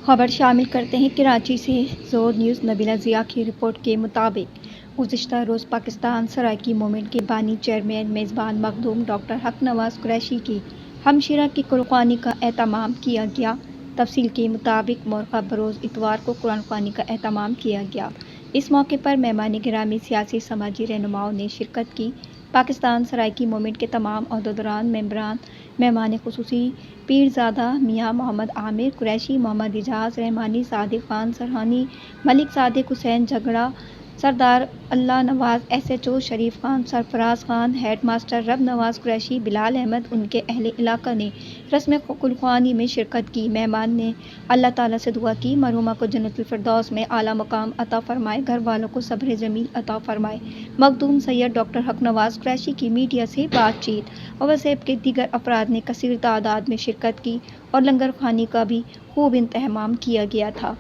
خبر شامل کرتے ہیں کراچی سے زور نیوز نبیلہ ضیاء کی رپورٹ کے مطابق گزشتہ روز پاکستان سرائیکی موومنٹ کے بانی چیئرمین میزبان مخدوم ڈاکٹر حق نواز قریشی کی ہمشیرہ کی قرآن خوانی کا اہتمام کیا گیا۔ تفصیل کے مطابق مورخہ بروز اتوار کو قرآن خوانی کا اہتمام کیا گیا۔ اس موقع پر مہمان گرامی سیاسی سماجی رہنماؤں نے شرکت کی۔ پاکستان سرائیکی موومنٹ کے تمام عہدیداران، ممبران، مہمان خصوصی پیرزادہ میاں محمد عامر قریشی، محمد اعجاز رحمانی، صادق خان سرہانی، ملک صادق حسین جھگڑا، سردار اللہ نواز، ایس ایچ او شریف خان، سرفراز خان، ہیڈ ماسٹر رب نواز قریشی، بلال احمد، ان کے اہل علاقہ نے رسم قرآن خوانی میں شرکت کی۔ مہمان نے اللہ تعالیٰ سے دعا کی مرحومہ کو جنت الفردوس میں اعلیٰ مقام عطا فرمائے، گھر والوں کو صبر جمیل عطا فرمائے۔ مخدوم سید ڈاکٹر حق نواز قریشی کی میڈیا سے بات چیت اور وسیب کے دیگر افراد نے کثیر تعداد میں شرکت کی اور لنگر خوانی کا بھی خوب اہتمام کیا گیا تھا۔